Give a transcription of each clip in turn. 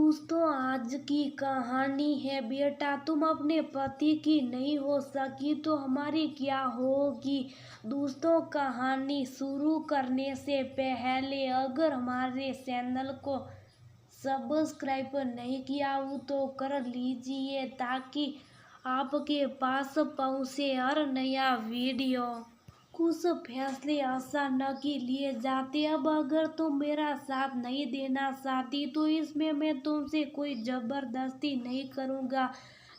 दोस्तों, आज की कहानी है बेटा, तुम अपने पति की नहीं हो सकी तो हमारी क्या होगी। दोस्तों, कहानी शुरू करने से पहले अगर हमारे चैनल को सब्सक्राइब नहीं किया हो तो कर लीजिए ताकि आपके पास पहुंचे हर नया वीडियो। कुछ फैसले आसान के लिए जाते। अब अगर तुम मेरा साथ नहीं देना चाहती तो इसमें मैं तुमसे कोई जबरदस्ती नहीं करूँगा,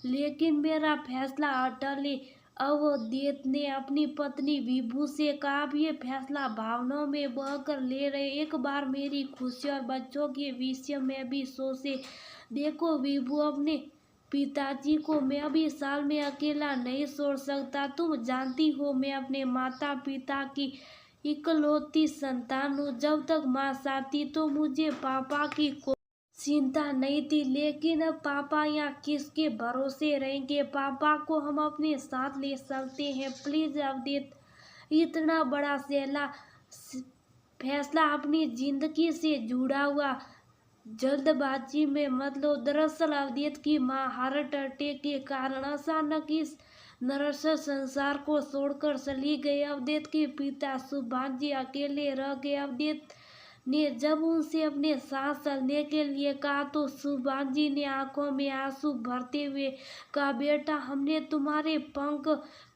लेकिन मेरा फैसला अटल है। अवधेश ने अपनी पत्नी विभू से कहा, अब ये फैसला भावनाओं में बहकर ले रहे, एक बार मेरी खुशी और बच्चों के विषय में भी सोचे। देखो विभू, अपने पिताजी को मैं अभी साल में अकेला नहीं छोड़ सकता। तुम जानती हो मैं अपने माता पिता की इकलौती संतान हूँ। जब तक माँ चाहती तो मुझे पापा की कोई चिंता नहीं थी, लेकिन अब पापा यहाँ किसके भरोसे रहेंगे। पापा को हम अपने साथ ले सकते हैं। प्लीज अवधेश, इतना बड़ा फैसला अपनी जिंदगी से जुड़ा हुआ जल्दबाजी में मत लो। दरअसल अवधेश की मां हार्ट अटैक के कारण अचानक इस नरक संसार को छोड़कर चली गई। अवधेश के पिता सुभाष जी अकेले रह गए। अवधेश ने जब उनसे अपने साथ चलने के लिए कहा तो सुभाष जी ने आंखों में आंसू भरते हुए कहा, बेटा, हमने तुम्हारे पंख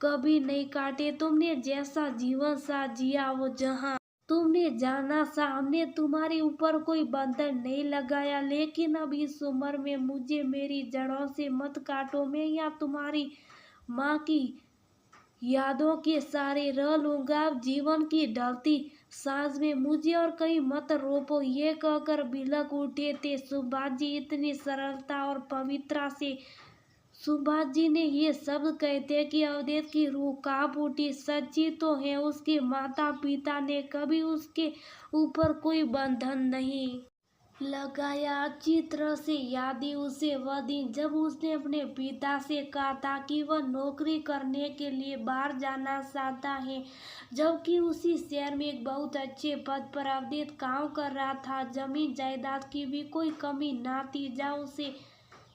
कभी नहीं काटे। तुमने जैसा जीवन साथ जिया वो जहां तुमने जाना सा, हमने तुम्हारे ऊपर कोई बंधन नहीं लगाया। लेकिन अब इस उम्र में मुझे मेरी जड़ों से मत काटो। मैं यहाँ तुम्हारी माँ की यादों के सहारे रह लूंगा। अब जीवन की ढलती सांझ में मुझे और कहीं मत रोको। ये कहकर बिलख उठे थे सुभाष जी। इतनी सरलता और पवित्रता से सुभाष जी ने ये शब्द कहते कि अवधेश की रूह कांप उठी। सच्ची तो है, उसके माता पिता ने कभी उसके ऊपर कोई बंधन नहीं लगाया। अच्छी तरह से याद है उसे वह दिन जब उसने अपने पिता से कहा था कि वह नौकरी करने के लिए बाहर जाना चाहता है, जबकि उसी शहर में एक बहुत अच्छे पद पर अवधेश काम कर रहा था। जमीन जायदाद की भी कोई कमी ना थी। जहाँ उसे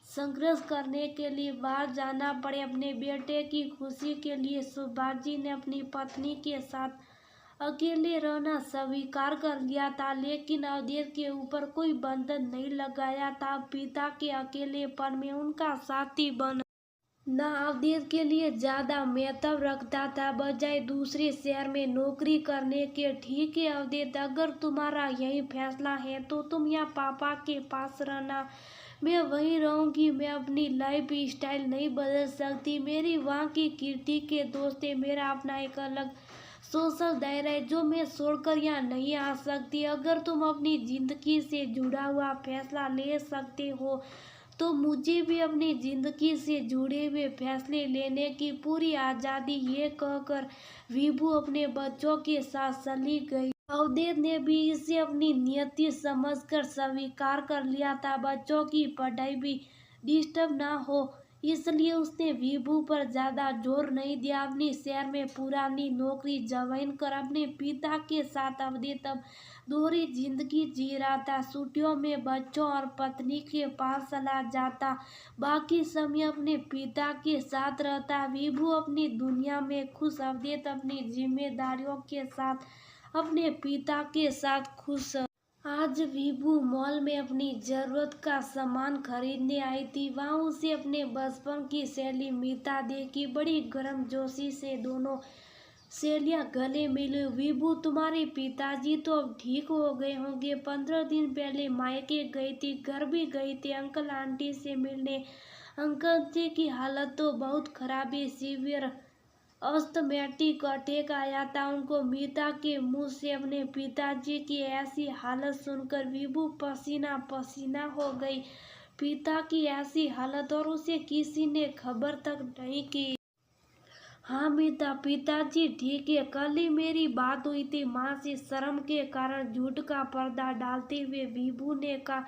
संघर्ष करने के लिए बाहर जाना पड़े अपने बेटे की खुशी के लिए, सुभाष जी ने अपनी पत्नी के साथ अकेले रहना स्वीकार कर लिया था। लेकिन अवधेश के ऊपर कोई बंधन नहीं लगाया था। पिता के अकेलेपन में उनका साथी बन ना अवधेश के लिए ज्यादा महत्व रखता था, बजाय दूसरे शहर में नौकरी करने के। ठीक है अवधेश, अगर तुम्हारा यही फैसला है तो तुम यहाँ पापा के पास रहना, मैं वहीं रहूंगी। मैं अपनी लाइफ स्टाइल नहीं बदल सकती। मेरी वहाँ की कीर्ति के दोस्त है। मेरा अपना एक अलग सोशल दायरा है जो मैं छोड़कर यहाँ नहीं आ सकती। अगर तुम अपनी जिंदगी से जुड़ा हुआ फैसला ले सकते हो तो मुझे भी अपनी जिंदगी से जुड़े हुए फैसले लेने की पूरी आज़ादी। ये कहकर विभू अपने बच्चों के साथ चली गई। अवधेश ने भी इसे अपनी नियति समझकर स्वीकार कर लिया था। बच्चों की पढ़ाई भी डिस्टर्ब ना हो इसलिए उसने विभू पर ज्यादा जोर नहीं दिया। अपनी शहर में पुरानी नौकरी ज्वाइन कर अपने पिता के साथ अवधेश अब दोहरी जिंदगी जी रहा था। छुट्टियों में बच्चों और पत्नी के पास चला जाता, बाकी समय अपने पिता के साथ रहता। विभू अपनी दुनिया में खुश, अवधेश अपनी जिम्मेदारियों के साथ अपने पिता के साथ खुश। आज विभू मॉल में अपनी जरूरत का सामान खरीदने आई थी। वहां उसे अपने बचपन की सहेली मीता देखी। बड़ी गर्मजोशी से दोनों सहेलियां गले मिली। विभू, तुम्हारे पिताजी तो अब ठीक हो गए होंगे। 15 दिन पहले मायके गई थी, घर भी गई थी अंकल आंटी से मिलने। अंकल जी की हालत तो बहुत खराब है, सीवियर अस्थमैटिक अटैक आया था उनको। मीता के मुंह से अपने पिताजी की ऐसी हालत सुनकर विभू पसीना पसीना हो गई। पिता की ऐसी हालत और उसे किसी ने खबर तक नहीं की। हाँ मीता, पिताजी ठीक है। कल ही मेरी बात हुई थी माँ से। शर्म के कारण झूठ का पर्दा डालते हुए विभू ने कहा,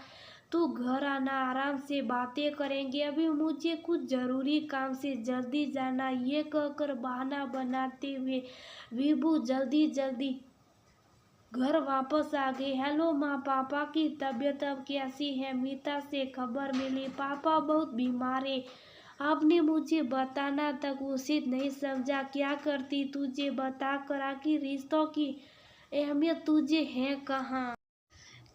तू घर आना, आराम से बातें करेंगे। अभी मुझे कुछ जरूरी काम से जल्दी जाना। ये कहकर बहाना बनाते हुए विभू जल्दी जल्दी घर वापस आ गए। हेलो माँ, पापा की तबीयत अब कैसी है? मीता से खबर मिली, पापा बहुत बीमार है। आपने मुझे बताना तक उचित नहीं समझा। क्या करती तुझे बता कर, आखिर रिश्तों की अहमियत तुझे है कहाँ?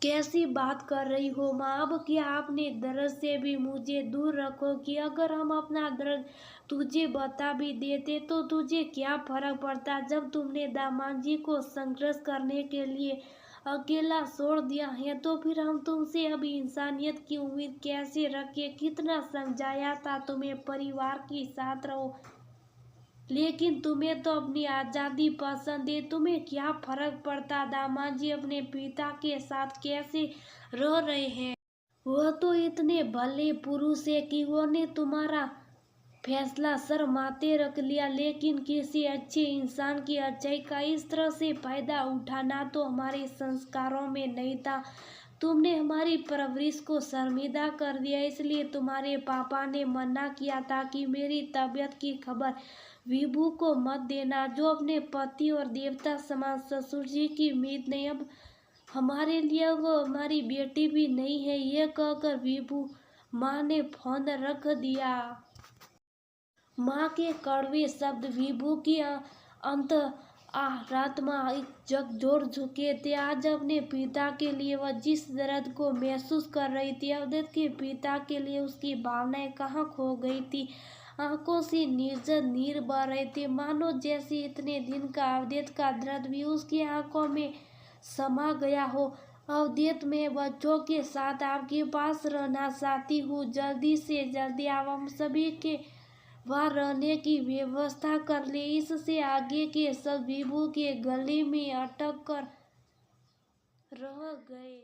कैसी बात कर रही हो माँ? अब क्या आपने दर्द से भी मुझे दूर रखोगी? अगर हम अपना दर्द तुझे बता भी देते तो तुझे क्या फर्क पड़ता? जब तुमने दामाद जी को संघर्ष करने के लिए अकेला छोड़ दिया है तो फिर हम तुमसे अब इंसानियत की उम्मीद कैसे रखें? कितना समझाया था तुम्हें परिवार के साथ रहो, लेकिन तुम्हें तो अपनी आज़ादी पसंद है। तुम्हें क्या फर्क पड़ता दामाद जी अपने पिता के साथ कैसे रह रहे हैं? वह तो इतने भले पुरुष है कि उन्होंने तुम्हारा फैसला सर माथे रख लिया, लेकिन किसी अच्छे इंसान की अच्छाई का इस तरह से फायदा उठाना तो हमारे संस्कारों में नहीं था। तुमने हमारी परवरिश को शर्मिंदा कर दिया, इसलिए तुम्हारे पापा ने मना किया था कि मेरी तबीयत की खबर विभू को मत देना, जो अपने पति और देवता समान ससुर जी की उम्मीद नहीं। अब हमारे लिए वो हमारी बेटी भी नहीं है। ये कहकर विभू माँ ने फोन रख दिया। माँ के कड़वे शब्द विभू की अंत आत्मा झकझोर चुके थे। आज अपने पिता के लिए वह जिस दर्द को महसूस कर रही थी, अवधेश के पिता के लिए उसकी भावनाएं कहाँ खो गई थी। आंखों से निर्जर नीर बह रहे थे, मानो जैसे इतने दिन का अवधेश का दर्द भी उसकी आंखों में समा गया हो। अवधेश, मैं बच्चों के साथ आपके पास रहना चाहती हूँ। जल्दी से जल्दी आप हम सभी के वहाँ रहने की व्यवस्था कर ले। इससे आगे के सब विभू के गले में अटक कर रह गए।